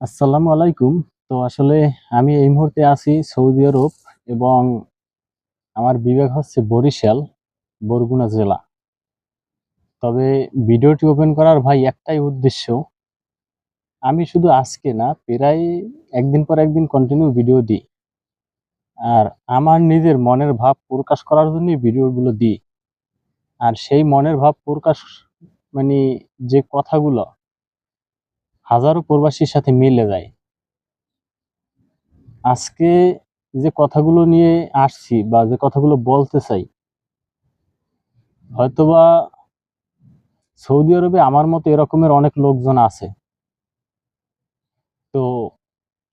আসসালামু আলাইকুম। তো আসলে আমি এই মুহূর্তে আছি সৌদি আরব এবং আমার বিভাগ হচ্ছে বরিশাল, বরগুনা জেলা। তবে ভিডিওটি ওপেন করার ভাই একটাই উদ্দেশ্য, আমি শুধু আজকে না প্রায় একদিন পর একদিন কন্টিনিউ ভিডিও দিই। আর আমার নিজের মনের ভাব প্রকাশ করার জন্যই ভিডিওগুলো দিই। আর সেই মনের ভাব প্রকাশ মানে যে কথাগুলো হাজারো প্রবাসীর সাথে মিলে যায়। আজকে যে কথাগুলো নিয়ে আসছি বা যে কথাগুলো বলতে চাই, হয়তোবা সৌদি আরবে আমার মতো এরকমের অনেক লোকজন আছে। তো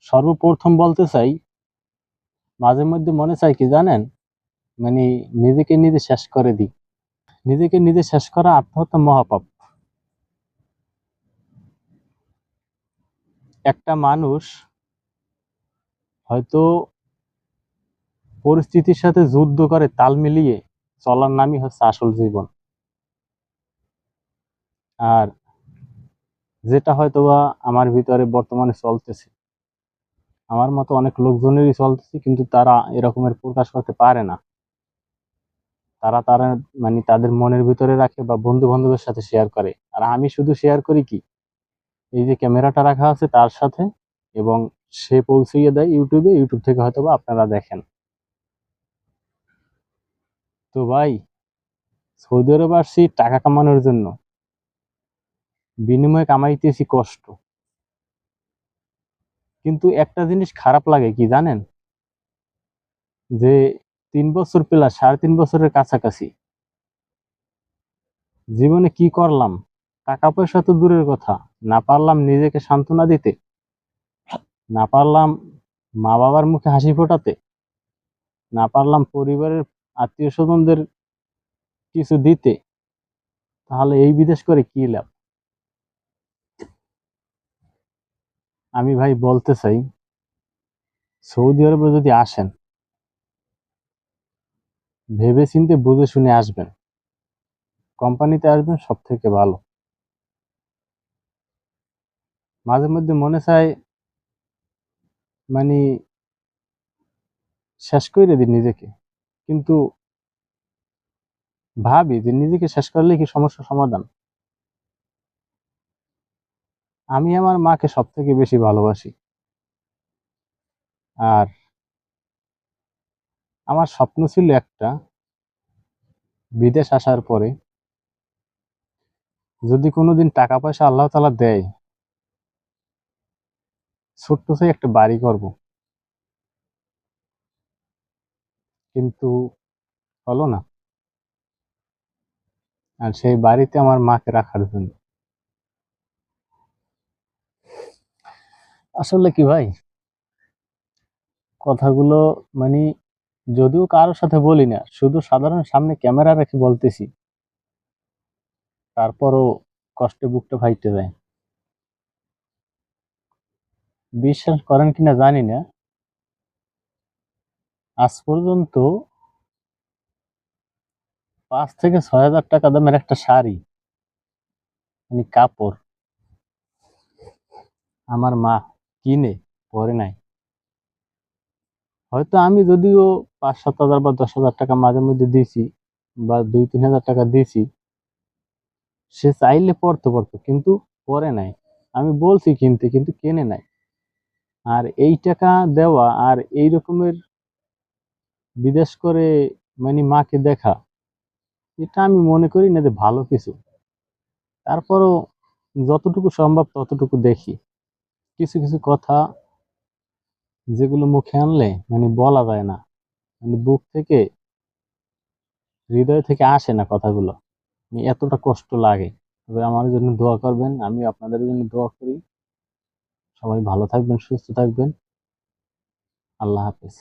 সর্বপ্রথম বলতে চাই, মাঝে মধ্যে মনে চাই কি জানেন, মানে নিজেকে নিজে শেষ করে দিই। নিজেকে নিজে শেষ করা আত্মহত্যা মহাপাপ। একটা মানুষ হয়তো পরিস্থিতির সাথে যুদ্ধ করে তাল মিলিয়ে চলার নামই হচ্ছে আসল জীবন। আর যেটা হয়তোবা আমার ভিতরে বর্তমানে চলতেছে, আমার মতো অনেক লোকজনেরই চলতেছে, কিন্তু তারা এরকমের প্রকাশ করতে পারে না। তারা তারা মানে তাদের মনের ভিতরে রাখে বা বন্ধু বান্ধবের সাথে শেয়ার করে। আর আমি শুধু শেয়ার করি কি, এই যে ক্যামেরাটা রাখা আছে তার সাথে, এবং সে পৌঁছিয়ে দেয় ইউটিউবে, ইউটিউব থেকে হয়তো বা আপনারা দেখেন। তো ভাই, সৌদি আরব আসছি টাকা কামানোর জন্য, বিনিময়ে কামাইতেছি কষ্ট। কিন্তু একটা জিনিস খারাপ লাগে কি জানেন, যে 3 বছর প্লাস 3.5 বছরের কাছাকাছি জীবনে কি করলাম? টাকা পয়সা তো দূরের কথা, না পারলাম নিজেকে সান্ত্বনা দিতে, না পারলাম মা বাবার মুখে হাসি ফোটাতে, না পারলাম পরিবারের আত্মীয় স্বজনদের কিছু দিতে। তাহলে এই বিদেশ করে কি লাভ? আমি ভাই বলতে চাই, সৌদি আরবে যদি আসেন, ভেবে চিন্তে বুঝে শুনে আসবেন। কোম্পানিতে আসবেন সব থেকে ভালো। মাঝে মধ্যে মনে চায় মানে শেষ করে দিই নিজেকে, কিন্তু ভাবি যে নিজেকে শেষ করলে কি সমস্যার সমাধান? আমি আমার মাকে সব থেকে বেশি ভালোবাসি। আর আমার স্বপ্ন ছিল একটা, বিদেশ আসার পরে যদি কোনোদিন টাকা পয়সা আল্লাহ তাআলা দেয়, ছোট্ট থেকে একটা বাড়ি করব। কিন্তু হলো না। আর সেই বাড়িতে আমার মাকে রাখার জন্য। আসলে কি ভাই, কথাগুলো মানে যদিও কারোর সাথে বলি না, শুধু সাধারণ সামনে ক্যামেরা রেখে বলতেছি, তারপরও কষ্টে বুকটা ফাইটে যায়। বিশ্বাস করেন কিনা জানি না, আজ পর্যন্ত 5 থেকে 6 হাজার টাকা দামের একটা শাড়ি, মানে কাপড়, আমার মা কিনে পরে নাই। হয়তো আমি যদিও 5-7 হাজার বা 10 হাজার টাকা মাঝে মধ্যে দিয়েছি, বা 2-3 হাজার টাকা দিয়েছি, সে চাইলে পড়তে পারতো, কিন্তু পরে নাই। আমি বলছি কিনতে, কিন্তু কেনে নাই। আর এই টাকা দেওয়া আর এই রকমের বিদেশ করে মানে মাকে দেখা, এটা আমি মনে করি না যে ভালো কিছু। তারপরও যতটুকু সম্ভব ততটুকু দেখি। কিছু কিছু কথা যেগুলো মুখে আনলে মানে বলা যায় না, মানে বুক থেকে, হৃদয় থেকে আসে না কথাগুলো, মানে এতটা কষ্ট লাগে। তবে আমার জন্য দোয়া করবেন, আমি আপনাদের জন্য দোয়া করি। সবাই ভালো থাকবেন, সুস্থ থাকবেন। আল্লাহ হাফেজ।